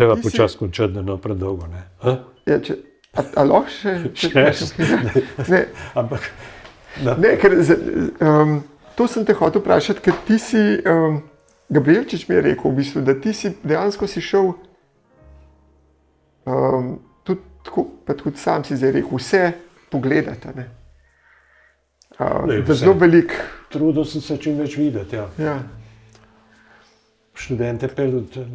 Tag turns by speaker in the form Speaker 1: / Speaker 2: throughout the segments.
Speaker 1: treba počasi končati, da ne predolgo.
Speaker 2: Ja, a lahko še?
Speaker 1: Ampak...
Speaker 2: Ne, ker to sem te hotel vprašati, ker ti si, Gabrielčič mi je rekel v bistvu, da ti si dejansko si šel, tudi sam si zdaj rekel, vse pogledati, ne? Zelo velik.
Speaker 1: Trudil sem se čim več videti, ja.
Speaker 2: Ja.
Speaker 1: Študente peljati,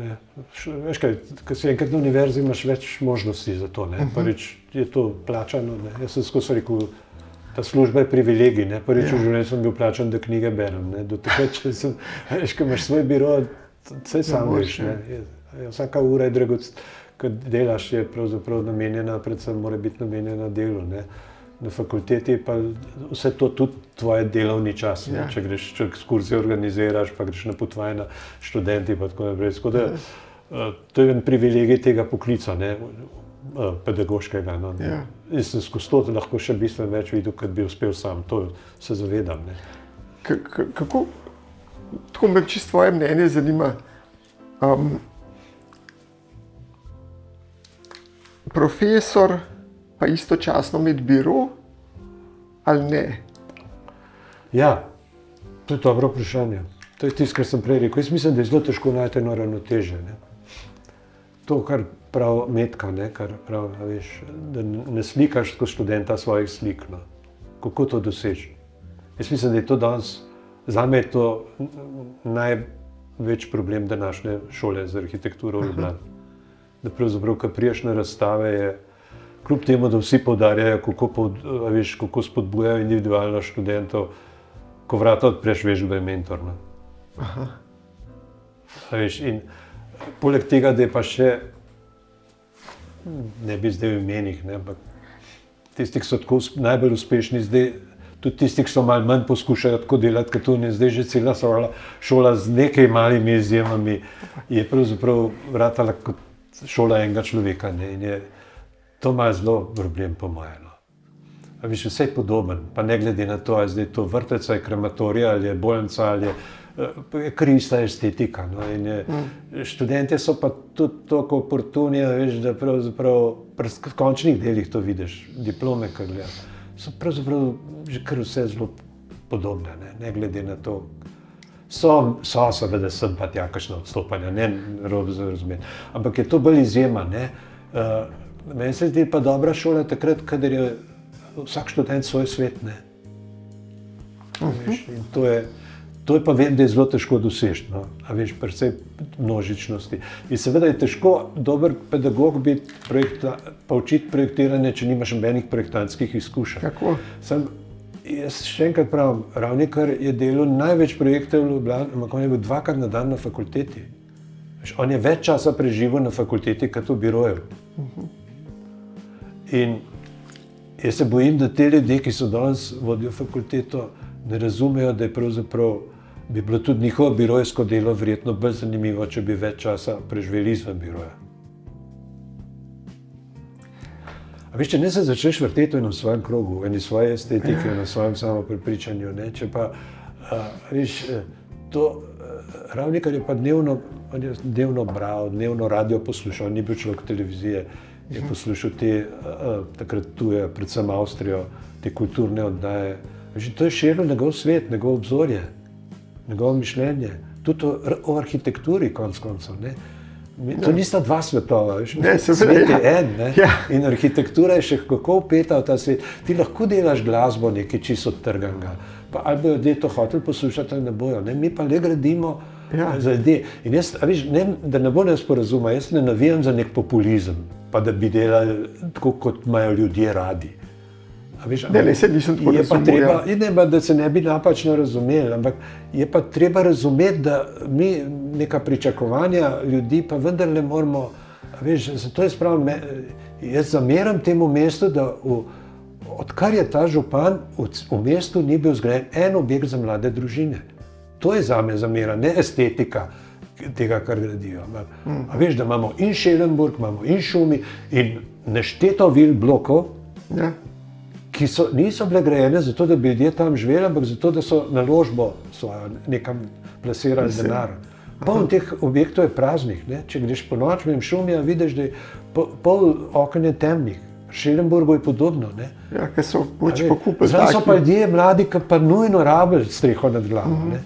Speaker 1: veš kaj, ko si enkrat na univerzi, imaš več možnosti za to, ne. Prvič je to plačano, ne. Jaz sem skozi rekel, ta služba je privilegij, ne. Prvič v življenju sem bil plačan, da knjige berem, ne. Do takrat, če sem, veš, ko imaš svoj biro, vse sam veš, ne. Vsaka ura je dragocena, ko delaš, je pravzaprav namenjena, predvsem mora biti namenjena delu, ne. Na fakulteti pa vse to tudi tvoje delovni čas, ne? Če greš, če ekskurzije organiziraš, pa greš na potovanja študenti pa tako naprej. Tako da, to je en privilegij tega poklica, ne? Pedagoškega. No?
Speaker 2: Ja.
Speaker 1: Jaz sem skozi to lahko še bistveno več videl, kot bi uspel sam. To se zavedam. Ne?
Speaker 2: Kako, tako me čisto tvoje mnenje zanima, profesor pa istočasno imeti biro ali ne?
Speaker 1: Ja, to je dobro vprašanje. To je tisto, kar sem prej rekel. Jaz mislim, da je zelo težko najti eno ravnotežje. Ne? To, kar pravi Metka, ne? Kar pravi, veš, da ne slikaš kot študenta svojih slik. No? Kako to doseči? Jaz mislim, da je to danes, zame je to največ problem današnje šole za arhitekturo v Ljubljani. Da pravzaprav, ko priješ na razstave, je kljub temu, da vsi poudarjajo, kako spodbujajo individualno študentov, ko vrata odpreš, veš, kdo je mentor. No?
Speaker 2: Aha.
Speaker 1: Veš, in poleg tega, da je pa še, ne bi zdaj v imenih, ne, ampak tisti, ki so tako najbolj uspešni zdaj, tudi tisti, ki so malo manj poskušajo tako delati, kot oni, zdaj že cela šola z nekaj malimi izjemami je pravzaprav vratala kot šola enega človeka. Ne, in je to malo zelo problem po moje. No. A veš, vse je podoben, pa ne glede na to, ali je to vrtec, ali je krematorija, ali je bolnica, ali je kar ista estetika. No. In študentje so pa tudi toliko oportuni, veš, da pravzaprav v končnih delih to vidiš, diplome, kar gledam, so pravzaprav že kar vse zelo podobne, ne glede na to. So seveda sem pa tja kakšna odstopanja, ne narobe razumeti, ampak je to bolj izjema, ne. Meni se zdi pa dobra šola takrat, kadar je vsak študent svoj svet, ne. In to je pa vem, da je zelo težko doseči, no. A veš, precej množičnosti. In seveda je težko dober pedagog biti, pa učiti projektiranje, če nimaš nobenih projektantskih izkušenj.
Speaker 2: Tako.
Speaker 1: Jaz še enkrat pravim, Ravnikar je delal največ projektov v Ljubljani, ampak on je bil 2-krat na dan na fakulteti. On je več časa preživel na fakulteti, kot v biroju. In jaz se bojim, da te ljudje, ki so danes vodijo fakulteto, ne razumejo, da je pravzaprav bi bilo tudi njihovo birojsko delo verjetno bolj zanimivo, če bi več časa preživeli izven biroja. A veš, če ne se začneš vrteti v enem svojem krogu, v eni svoje estetike, v enem svojem samoprepričanju, ne, če pa, veš, to, Ravnikar je pa dnevno bral, dnevno radio poslušal, on ni bil človek televizije, je poslušal te, takrat tuje, predvsem Avstrijo, te kulturne oddaje. Veš, to je širilo njegov svet, njegov obzorje, njegovo mišljenje, tudi o arhitekturi konec koncev, ne. To nista dva svetova, veš, svet je en, ne, in arhitektura je še kako vpeta v ta svet. Ti lahko delaš glasbo nekaj čisto odtrganega, pa ali bojo ljudje to hoteli poslušati ali ne bojo, ne, mi pa le gradimo za ljudi. In jaz, a veš, ne, da ne bo nesporazuma, jaz ne navijam za nek populizem, pa da bi delali tako, kot imajo ljudje radi. Veš,
Speaker 2: ne, se nisem tako razumel.
Speaker 1: Ne, da se ne bi napačno razumeli, ampak je pa treba razumeti, da mi neka pričakovanja ljudi pa vendarle moramo, veš, zato jaz pravim, jaz zameram temu mestu, da odkar je ta župan, v mestu ni bil zgrajen en objekt za mlade družine. To je zame zamera, ne estetika tega, kar gradijo. A veš, da imamo in Schellenburg, imamo in Šumi in nešteto vil blokov, ki niso bile grajene zato, da bi ljudje tam živeli, ampak zato, da so naložbo svojo nekam plasirali denar. Poln teh objektov je praznih. Ne? Če greš po noči v Šumija, vidiš, da je pol oken je temnih. V Šelenburgu je podobno. Ne?
Speaker 2: Ja, ker so pokupili.
Speaker 1: Zdaj so pa ljudje mladi, ki pa nujno rabili streho nad glavo. Ne?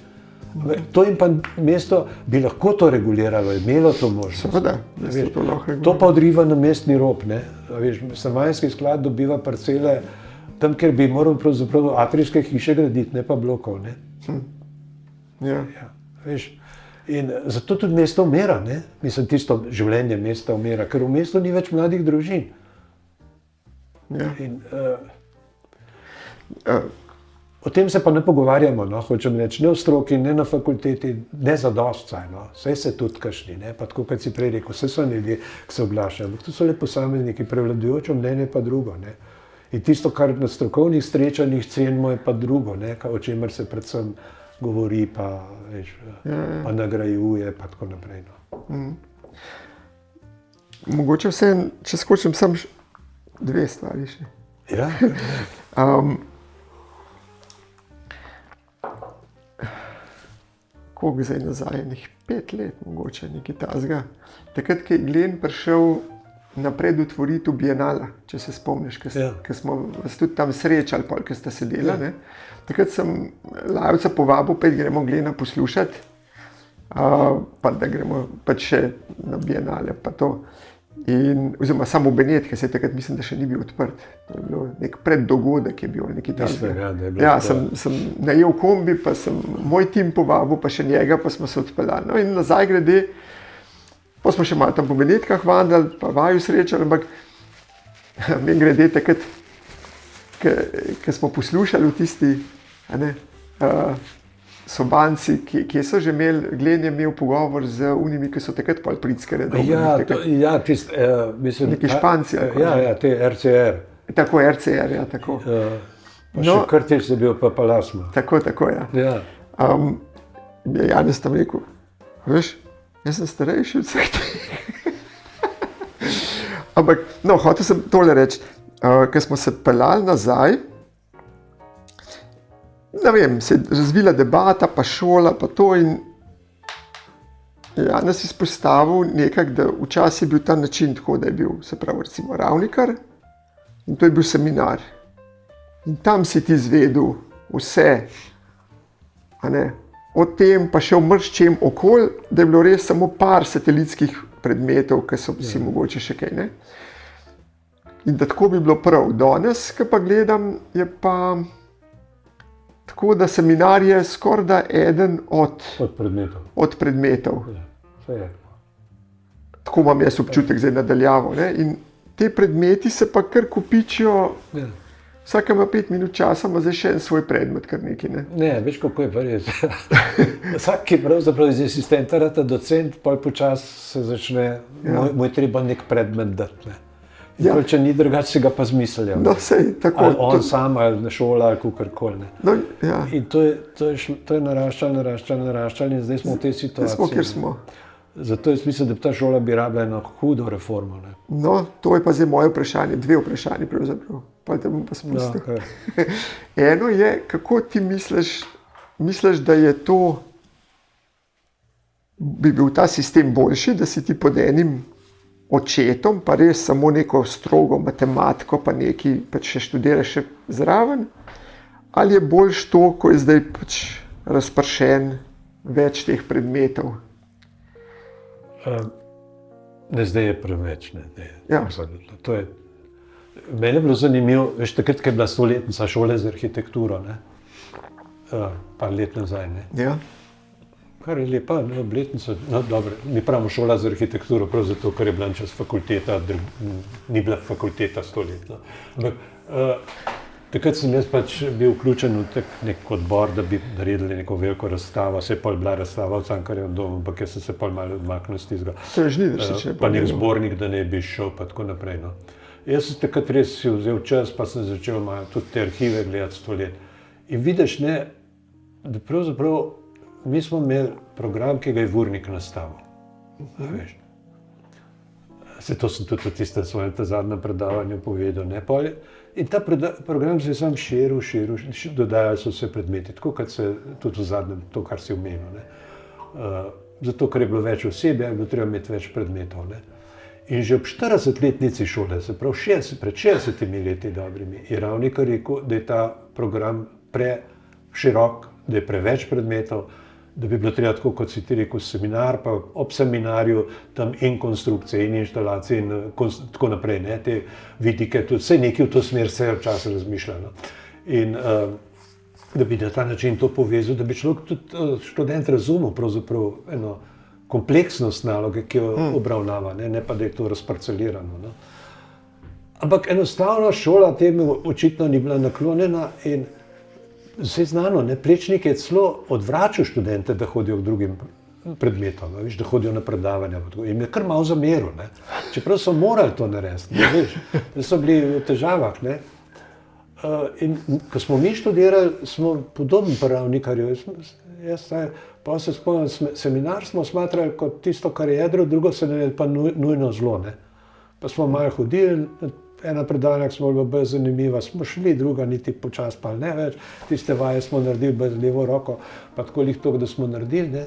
Speaker 1: To jim pa mesto bi lahko to reguliralo, imelo to možnost.
Speaker 2: Seveda, mesto to lahko regulira.
Speaker 1: To pa odriva na mestni rob. Ne? Veš, stanovanjski sklad dobiva parcele tam, kjer bi moral pravzaprav atrijske hiše graditi, ne pa blokov. Ne?
Speaker 2: Ja.
Speaker 1: Ja, veš. In zato tudi mesto umira, ne? Mislim, tisto življenje mesta umira, ker v mestu ni več mladih družin.
Speaker 2: Ja.
Speaker 1: In, o tem se pa ne pogovarjamo, no? Hočem reči, ne v stroki, ne na fakulteti, ne zadosti, no? Saj se tudi kašni, ne? Pa tako, kot si prej rekel, vse so ljudje, ki se oglašajo, ampak to so le posamezniki, prevladujoče mnenje pa drugo, ne? In tisto, kar na strokovnih srečanjih cenimo, je pa drugo, ne? O čemer se predvsem govori, pa, veš, pa nagrajuje, pa tako naprej. No.
Speaker 2: Mogoče vse, če skočim sam dve stvari še.
Speaker 1: Ja?
Speaker 2: Koliko zdaj nazaj, enih 5 let, mogoče nekaj tazga. Takrat, ko je Glen prišel na predotvoritev Bienala, če se spomniš, ker smo vas tudi tam srečali, ko sta sedela. Ja. Takrat sem Lajevca povabil, pa gremo Glena poslušati, pa da gremo pač še na Bienale. Pa to. Oziroma samo Benetke, ker se takrat mislim, da še ni bil odprt. To je bilo nek preddogodek, je bil nekaj takega. Ja, sem najel kombi, pa sem moj tim povabil, pa še njega, pa smo se odpeljali. No in nazaj grede, pa smo še malo tam po Benetkah vandali, pa vaju srečali, ampak mi grede takrat, ker smo poslušali v tisti sobanci, kje so že imeli, Glen je imel pogovor z unimi, ki so takrat pol Pritzkerja dobili.
Speaker 1: Ja, mislim,
Speaker 2: neki Španci.
Speaker 1: Ja, te RCR.
Speaker 2: Tako, RCR, ja, tako.
Speaker 1: Pa še Krtič je bil pa Palasma.
Speaker 2: Tako, ja.
Speaker 1: Ja.
Speaker 2: Janez tam rekel, veš, jaz sem starejši od vseh teh. Ampak, no, hotel sem tole reči. Ko smo se peljali nazaj, ne vem, se je razvila debata, pa šola, pa to in Janez izpostavil nekako, da včasih je bil ta način tako, da je bil, se pravi, recimo Ravnikar in to je bil seminar. In tam si ti izvedel vse, o tem, pa še o mrščem okolj, da je bilo res samo par satelitskih predmetov, ki so si mogoče še kaj, ne? In da tako bi bilo prav. Danes, ko pa gledam, je pa tako, da seminar je skorajda eden od predmetov.
Speaker 1: Ja,
Speaker 2: tako imam jaz občutek zdaj nadaljavo. Ne? In te predmeti se pa kar kopičijo, vsaka ima 5 minut časa, ima zdaj še en svoj predmet, kar neki.
Speaker 1: Ne, veš, kako je pa res. Vsak, ki pravzaprav iz asistenta rata docent, pol počas se začne, mu je treba nek predmet dati. Ne? Ja. Če ni drugače, se ga pa zmisljajo.
Speaker 2: No, sej, tako,
Speaker 1: ali on sam, ali na šola, ali kakorkoli.
Speaker 2: No, ja.
Speaker 1: In to je naraščalo in zdaj smo v tej situaciji.
Speaker 2: Smo, kjer smo.
Speaker 1: Zato jaz mislim, da ta šola bi rabila eno hudo reformo. Ne?
Speaker 2: No, to je pa zdaj moje vprašanje, 2 vprašanje pravzaprav. Pa te bom pa spustil. No, eno je, kako ti misliš, da je to, bi bil ta sistem boljši, da si ti pod enim očetom, pa res samo neko strogo matematiko, pa nekaj pač še študiraš še zraven, ali je boljš to, ko je zdaj pač razpršen več teh predmetov?
Speaker 1: Zdaj je preveč.
Speaker 2: Ja.
Speaker 1: Mene je bilo zanimivo, veš, takrat, ko je bila 100-letnica šole za arhitekturo, par let nazaj. Ne?
Speaker 2: Ja.
Speaker 1: Kar je lepa, obletnica, no dobro, mi pravimo šola za arhitekturo, prav zato, ker je bila čez fakulteta, ni bila fakulteta 100-letna. Ampak takrat sem jaz pač bil vključen v nek odbor, da bi naredili neko veliko razstavo, se je pol bila razstava v Cankarjevem domu, ampak jaz sem se pol malo odmaknil z tistega. Pa nek zbornik, da ne bi šel, pa tako naprej. No. Jaz sem takrat res si vzel čas, pa sem začel malo tudi te arhive gledati 100 let. In vidiš, ne, da pravzaprav mi smo imeli program, ki ga je Vurnik nastavil. Se to sem tudi v tistem svojem zadnjem predavanju povedal. Ne? In ta program se je sam širil, dodajali so se predmeti, tako kot se tudi v zadnjem, to, kar si omenil. zato ker je bilo več osebja, je bilo treba imeti več predmetov. Ne. In že ob 40-letnici šole, se pravi pred 60 leti dobrimi, je Ravnikar rekel, da je ta program preširok, da je preveč predmetov, da bi bilo treba, tako kot si ti rekel, seminar, pa ob seminarju tam in konstrukcije, in inštalacije, in tako naprej, ne, te vidike, tudi vse nekaj v to smer se je včasih razmišljalo. In da bi na ta način to povezal, da bi človek tudi študent razumel pravzaprav eno kompleksnost naloge, ki jo obravnava, ne pa da je to razparcelirano. No. Ampak enostavno šola temu očitno ni bila naklonjena in vse znano, ne, Plečnik je celo odvračal študente, da hodijo k drugim predmetom, veš, da hodijo na predavanja. In je kar malo zameril, ne. Čeprav so morali to narediti, ne, veš, da so bili v težavah. Ne. In ko smo mi študirali, smo podobni pri Ravnikarju. Pa se spomnim, seminar smo smatrali kot tisto, kar je jedro, drugo se ne je pa nujno zlo. Ne. Pa smo malo hodili, ena predavanja smo bila bolj zanimiva, smo šli, druga niti počas pa ne več. Tiste vaje smo naredili bolj levo roko, pa tako lih to, da smo naredili. Ne.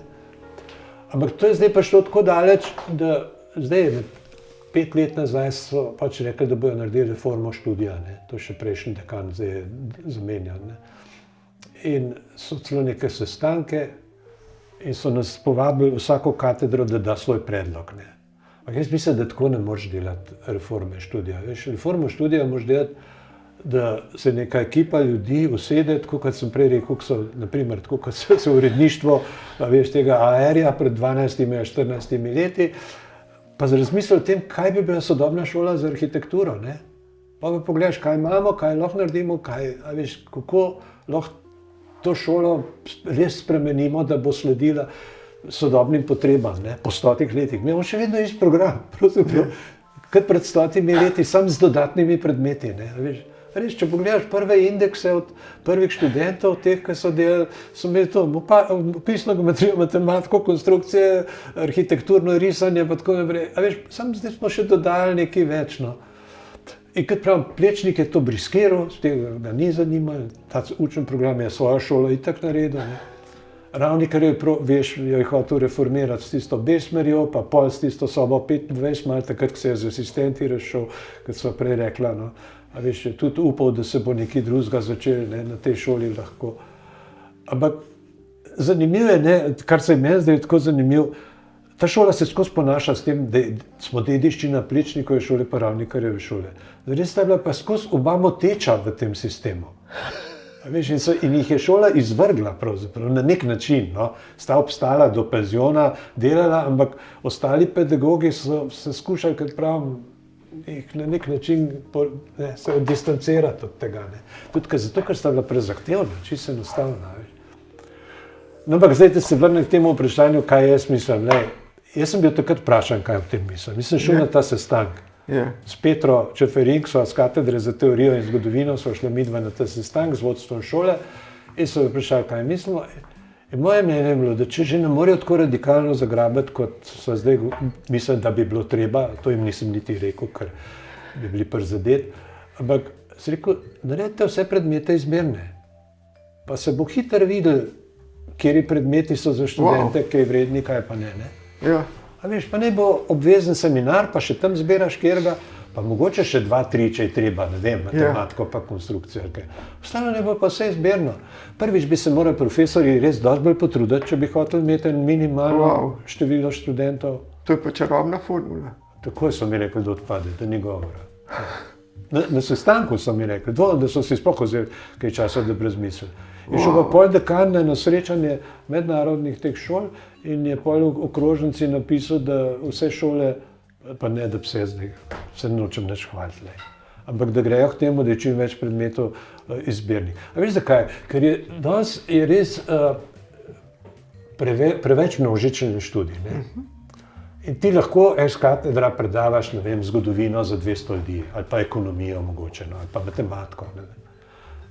Speaker 1: Ampak to je zdaj pa šlo tako daleč, da zdaj 5 let nazaj so pač rekli, da bodo naredili reformo študija. Ne. To še prejšnji dekan zdaj je zamenjal. Ne. In so celo neke sestanke in so nas povabili vsako katedro, da da svoj predlog. Ne. Jaz mislim, da tako ne moreš delati reforme študija. Veš, reformo študija moraš delati, da se neka ekipa ljudi usede, tako kot sem prej rekel, naprimer, tako kot se uredništvo, veš, tega AR-ja pred 12-14 leti, pa razmisli o tem, kaj bi bila sodobna šola za arhitekturo. Ne? Pa pogledaš, kaj imamo, kaj lahko naredimo, veš, kako lahko to šolo res spremenimo, da bo sledila sodobnim potrebam, ne, po 100 letih. Mi imamo še vedno isti program, pravzaprav, kot pred 100 leti, samo z dodatnimi predmeti. Ne, veš. Res, če pogledaš prve indekse od prvih študentov, teh, ki so delali, so imeli to opisno geometrijo, matematiko, konstrukcije, arhitekturno risanje, pa tako naprej. A veš, samo zdaj smo še dodali nekaj več. No. In kot pravim, Plečnik je to briskiral, z tega ga ni zanimal, ta učni program je svojo šolo itak naredil. Ne. Ravnikar je hotel reformirati s tisto besmerjo, pa pol s tisto sobo 25, malo takrat, ko se je z asistenti razšel, kot sva prej rekla. No. A veš, je tudi upal, da se bo nekaj drugega začel, ne, na tej šoli lahko. Ampak zanimivo je, ne, kar se je meni zdaj tako zanimivo, ta šola se skozi ponaša s tem, da smo dediščina Plečnikove šole pa Ravnikarjeve šole. Res sta bila pa skozi oba moteča v tem sistemu. Veš, in jih je šola izvrgla pravzaprav na nek način. No. Sta obstala do penziona, delala, ampak ostali pedagogi so se skušali, kot pravim, jih na nek način se distancirati od tega. Ne. Tudi zato, ker sta bila prezahtevna, čisto enostavna. No, ampak zdaj, da se vrnem k temu vprašanju, kaj jaz mislim. Ne. Jaz sem bil takrat vprašan, kaj o tem mislim. Mislim, šel na ta sestanek. S Petro Čeferink sva z katedre za teorijo in zgodovino sva šla midva na ta sestanek z vodstvom šole in so vprašali, kaj mislimo. In moje mnenje je bilo, da če že ne morejo tako radikalno zagrabiti, kot so zdaj mislili, da bi bilo treba, to jim nisem niti rekel, ker bi bili prizadeti, ampak sem rekel, naredite vse predmete izbirne, pa se bo hitro videl, kateri predmeti so za študente, kaj vredni, kaj pa ne.
Speaker 2: Ja.
Speaker 1: A veš, pa ne bo obvezen seminar, pa še tam zbiraš kjerga, pa mogoče še 2, 3, če je treba, ne vem, matematiko pa konstrukcijo. Ostalo ne bo pa vse izbirno. Prvič bi se morali profesorji res dosti bolj potruditi, če bi hoteli imeti minimalno število študentov.
Speaker 2: To je pa čarobna formula.
Speaker 1: Takoj so mi rekli, da odpade, da ni govora. Na sestanku so mi rekli, da so si sploh vzeli kaj časa, da bi razmislili. Je šel pa pol dekan na srečanje mednarodnih teh šol in je pol v okrožnici napisal, da vse šole, pa ne, da se nočem nič hvaliti, ampak da grejo k temu, da je čim več predmetov izbirnih. A veš zakaj? Ker danes je res preveč množičen študij. Ne? In ti lahko s katedra predavaš, ne vem, zgodovino za 200 ljudi, ali pa ekonomijo mogoče, ali pa matematiko. Ne?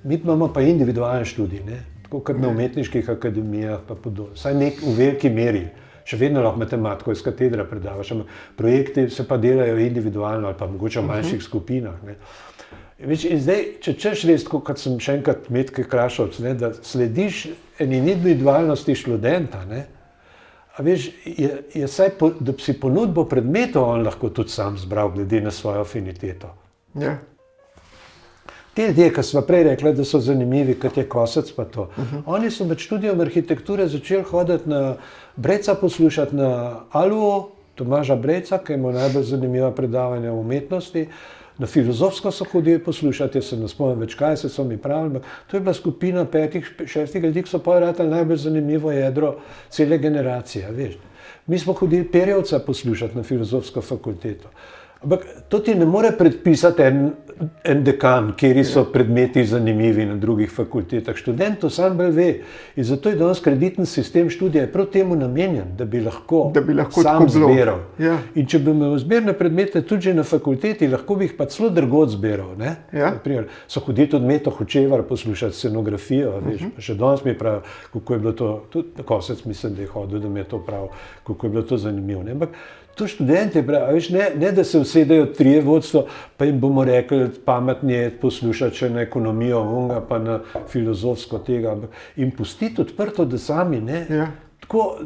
Speaker 1: Mi imamo pa individualni študij, ne? Tako kot na umetniških akademijah, pa podobno. Vsaj v veliki meri. Še vedno lahko matematiko iz katedra predavaš, ampak projekti se pa delajo individualno ali pa mogoče v manjših skupinah. Ne? In zdaj, če češ res, kot sem še enkrat Metke Krašovc, ne, da slediš eni individualnosti študenta, ne? a veš, je saj, da bi si ponudbo predmetov on lahko tudi sam zbral, glede na svojo afiniteto.
Speaker 2: Ja.
Speaker 1: Te ljudje, ki smo prej rekli, da so zanimivi, kot je Kosec pa to, oni so med študijem arhitekture začeli hoditi na Breca poslušati na Aluo, Tomaža Breca, ki je imel najbolj zanimiva predavanja o umetnosti, na filozofsko so hodili poslušati, jaz se ne spomnim več, kaj so mi pravili, to je bila skupina 5-6 ljudi, ki so pa ratali najbolj zanimivo jedro cele generacije, veš. Mi smo hodili Perjevca poslušati na filozofsko fakulteto. Ampak to ti ne more predpisati en dekan, kjer so predmeti zanimivi na drugih fakultetah. Študent to sam bolj ve. In zato je danes kreditni sistem študija prav temu namenjen, da bi lahko sam zbiral.
Speaker 2: Ja.
Speaker 1: In če bi imel zbirne predmete tudi že na fakulteti, lahko bi jih pa celo drugod zbiral.
Speaker 2: Ja.
Speaker 1: Naprimer, so hodili tudi Meto Hočevar poslušati scenografijo. Še danes mi pravi, kako je bilo to, tudi Kosec mislim, da je hodil, da mi je to prav, kako je bilo to zanimivo. Ampak to študenti pravi, ne da se usedejo 3 vodstvo, pa jim bomo rekli, pametni je poslušati še na ekonomijo, onga pa na filozofsko tega, in pustiti odprto, da sami, ne, tako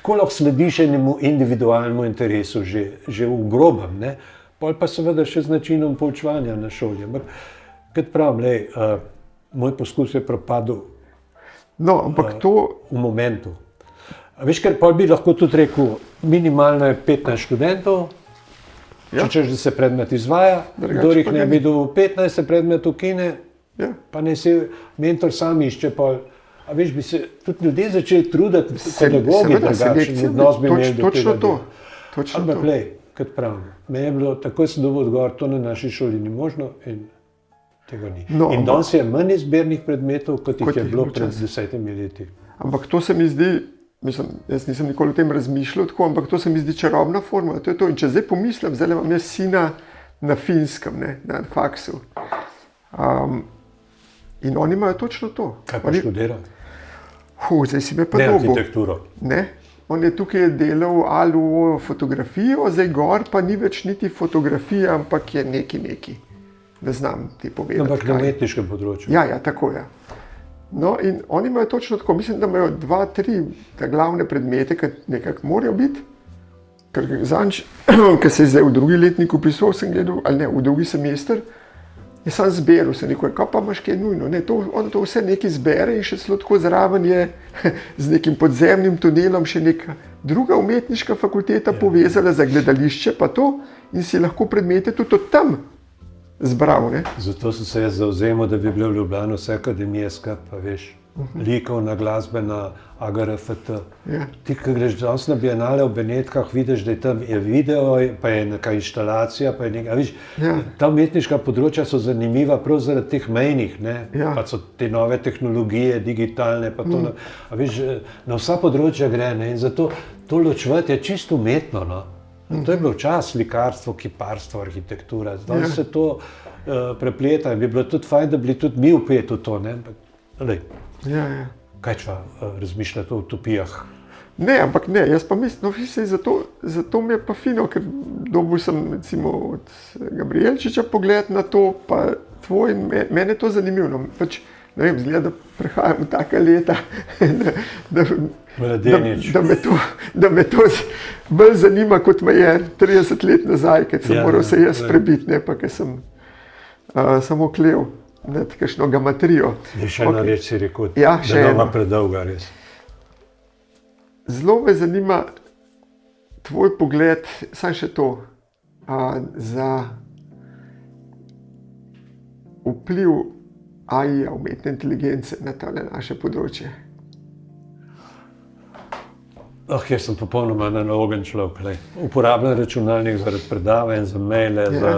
Speaker 1: lahko slediš enemu individualnemu interesu, že v grobem, ne, pol pa seveda še z načinom poučevanja na šoli. Ampak, kot pravim, moj poskus je propadel v momentu. A veš, ker pa bi lahko tudi rekel, minimalno je 15 študentov, če češ, da se predmet izvaja, kdor jih ne bi dobil 15, se predmet ukine, pa ne se mentor sam išče. A veš, bi se tudi ljudje začeli truditi, pedagogi drugačen odnos bi imeli do tega dela. Ampak lej, kot pravim, me je bilo, takoj sem dobil odgovor, to na naši šoli ni možno in tega ni. In danes je manj izbirnih predmetov, kot jih je bilo pred 10 leti.
Speaker 2: Ampak to se mi zdi, mislim, jaz nisem nikoli o tem razmišljal tako, ampak to se mi zdi čarobna formula, to je to. In če zdaj pomislim, zdaj imam jaz sina na Finskem, na faksu. In oni imajo točno to.
Speaker 1: Kaj pa študira?
Speaker 2: Zdaj si me pa
Speaker 1: ne
Speaker 2: dobil.
Speaker 1: Arhitekturo.
Speaker 2: Ne, on je tukaj delal Aluo fotografijo, zdaj gor pa ni več niti fotografija, ampak je neki. Ne znam ti povedati.
Speaker 1: Ampak na umetniškem področju.
Speaker 2: Ja, tako je. No, in oni imajo točno tako, mislim, da imajo 2-3 glavne predmete, ki nekako morajo biti. Ker zanč, ki se je zdaj v drugi letnik upisal, sem gledal, ali ne, v drugi semester, je sam zberal, sem rekel, kaj pa imaš kaj nujno. Ne, on to vse nekaj zbere in še celo tako zraven je z nekim podzemnim tunelom še neka druga umetniška fakulteta povezala za gledališče, pa to, in si lahko predmete tudi od tam zbral, ne?
Speaker 1: Zato sem se jaz zavzemal, da bi bile v Ljubljani vse akademije skupaj, veš, likovna, glasbena, AGRFT. Ti, ko greš danes na Bienale v Benetkah, vidiš, da je tam video, pa je neka inštalacija, pa je nekaj, veš, ta umetniška področja so zanimiva prav zaradi teh mejnih, ne, pa so te nove tehnologije, digitalne, pa to, a veš, na vsa področja gre, ne, in zato to ločevati je čisto umetno, no. To je bilo včasih slikarstvo, kiparstvo, arhitektura, zdaj se to prepleta in bi bilo tudi fajn, da bi tudi mi vpeti v to, ne? Kaj čva razmišljati o utopijah?
Speaker 2: Ne, ampak ne, jaz pa mislim, zato mi je pa fino, ker dobil sem recimo od Gabrielčiča pogled na to, pa tvoj, mene je to zanimivo, no, pač, ne vem, zgleda, da prehajam v taka leta, da me to bolj zanima, kot me je 30 let nazaj, kad sem moral se jaz prebiti, ne pa, kad sem samo klev nad kakšno gamatrijo.
Speaker 1: Je še ena reč si rekel, da nama predolga res.
Speaker 2: Zelo me zanima tvoj pogled, samo še to, za vpliv AI-ja, umetne inteligence na tole naše področje.
Speaker 1: Jaz sem popolnoma analogen človek. Uporabljam računalnik zaradi predavanj, za maile, za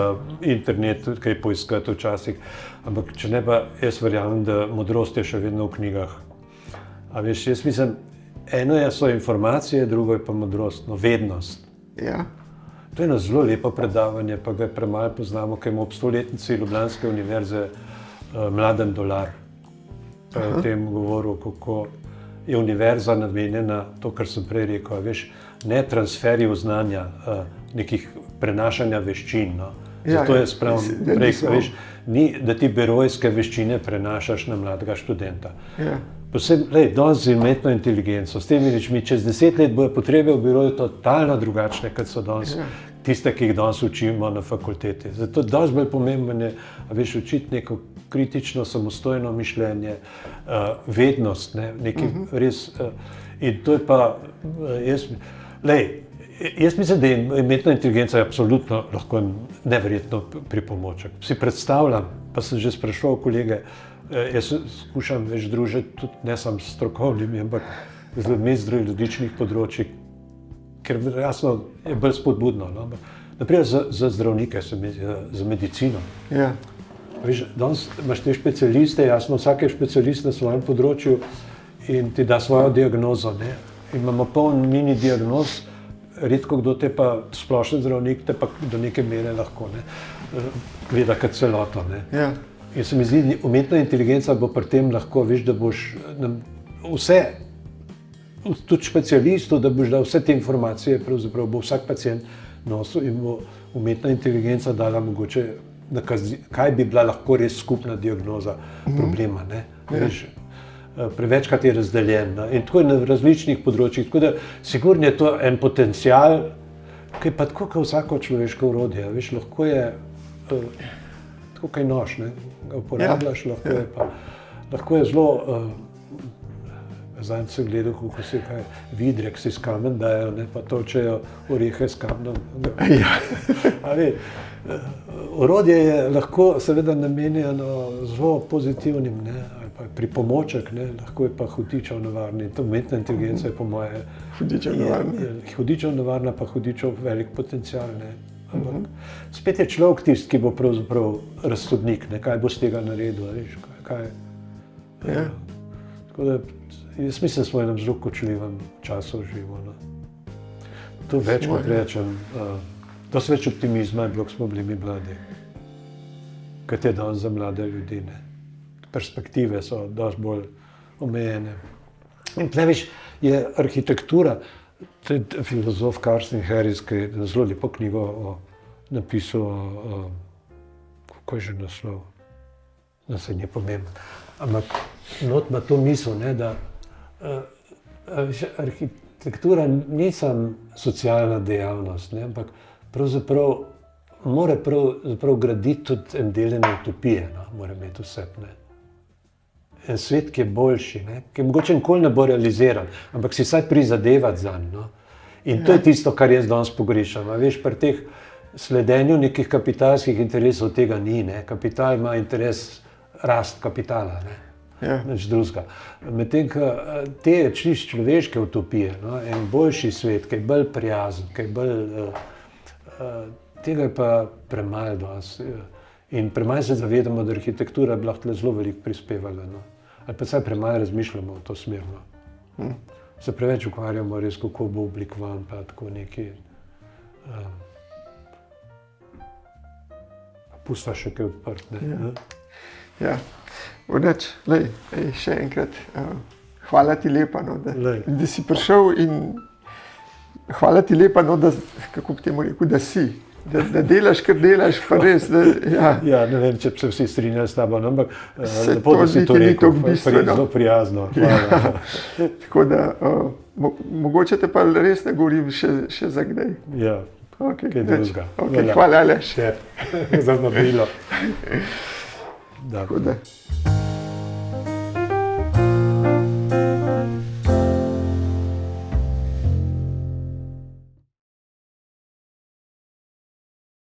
Speaker 1: internet, tudi kaj poiskati včasih. Ampak če ne pa, jaz verjamem, da modrost je še vedno v knjigah. A veš, jaz mislim, eno so informacije, drugo je pa modrost, no, vednost. To je eno zelo lepo predavanje, pa ga premalo poznamo, ker ima ob 100-letnici Ljubljanske univerze Mladen Dolar. Pa je o tem govoril, kako je univerza namenjena, to, kar sem prej rekel, veš, ne transferju znanja, nekih prenašanja veščin. No. Zato je spravno prej, veš, ni, da ti birojske veščine prenašaš na mladega študenta. Danes z umetno inteligenco, s temi rečmi, čez 10 let bodo potrebe v biroju totalno drugačne, kot so danes tiste, ki jih danes učimo na fakulteti. Zato danes bolj pomembno je, učiti neko kritično, samostojno mišljenje, vednost, nekaj res. In to je pa, jaz mislim, da je umetna inteligenca absolutno lahko neverjetno pripomoček. Si predstavljam, pa sem že spraševal kolege, jaz skušam več družiti, tudi ne samo s strokovnimi, ampak z ljudmi z različnih področij, ker jasno je bolj spodbudno. No? Naprimer za zdravnike, za medicino.
Speaker 2: Ja.
Speaker 1: Veš, danes imaš te specialiste, jasno, vsak je specialist na svojem področju in ti da svojo diagnozo. Ne? Imamo poln mini diagnoz, redko kdo te pa, splošen zdravnik, te pa do neke mere lahko gleda kot celoto.
Speaker 2: Ja.
Speaker 1: In se mi zdi, umetna inteligenca bo pri tem lahko, veš, da boš vse, tudi specialistov, da boš dal vse te informacije, pravzaprav bo vsak pacient nosil in bo umetna inteligenca dala mogoče, kaj bi bila lahko res skupna diagnoza problema. Ne? Veš, prevečkrat je razdeljen in tako je na različnih področjih, tako da sigurno je to en potencial, ki je pa tako kot vsako človeško orodje, veš, lahko je tako kaj nož, ne, ga uporabljaš, lahko je zelo, zdaj sem gledal, kako se kaj vidrek si s kamen dajo, ne, pa točejo orehe s kamnom. Orodje je lahko seveda namenjeno zelo pozitivnim, ne, ali pa pripomoček, ne, lahko je pa hudičev nevarni. To umetna inteligenca je po moje hudičev nevarna, pa hudičev velik potencial. Ne. Spet je človek tisti, ki bo pravzaprav razsodnik, ne, kaj bo z tega naredil. Veš, tako da, jaz mislim, da smo v enem zelo kočljivem času živimo. To več kot rečem, dosti več optimizma je bilo, ko smo bili mi mladi, kot je danes za mlade ljudi. Ne. Perspektive so dosti bolj omejene. In tle, veš, je arhitektura. Filozof Carsten Harris, ki je zelo lepo knjigo napisal, kako je že naslov, da se ni pomembno. Ampak not ima to misel, ne, da arhitektura ni samo socialna dejavnost, ne, ampak pravzaprav mora graditi tudi en del utopije, no, mora imeti vse. Ne. En svet, ki je boljši, ne? Ki mogoče nikoli ne bo realiziran, ampak si vsaj prizadevati zanj. No? In to je tisto, kar jaz danes pogrešam. Veš, pri teh sledenju nekih kapitalskih interesov tega ni. Ne? Kapital ima interes rast kapitala, nič drugega. Medtem, ko te čisto človeške utopije, no? En boljši svet, ki je bolj prijazen, ki je bolj, tega je pa premalo danes. In premalo se zavedamo, da arhitektura bi lahko zelo veliko prispevala. No? Ali pa saj premalo razmišljamo v to smer. No? Se preveč ukvarjamo res, kako bo oblikovan, pa tako neki. Pustva še kaj odprt. Ne?
Speaker 2: Ja. Odlič, še enkrat, hvala ti lepa, no, da si prišel in hvala ti lepa, no, da, kako bi temu rekel, da si. Da delaš, kar delaš, pa res.
Speaker 1: Ja, ne vem, če se vsi strinjajo s tabo, ampak lepo, da si to rekel, zelo prijazno.
Speaker 2: Tako da, mogoče te pa res ne govorim še za kdaj.
Speaker 1: Ja, kaj drugega.
Speaker 2: Hvala, Aleš.
Speaker 1: Za vabilo.
Speaker 2: Tako da.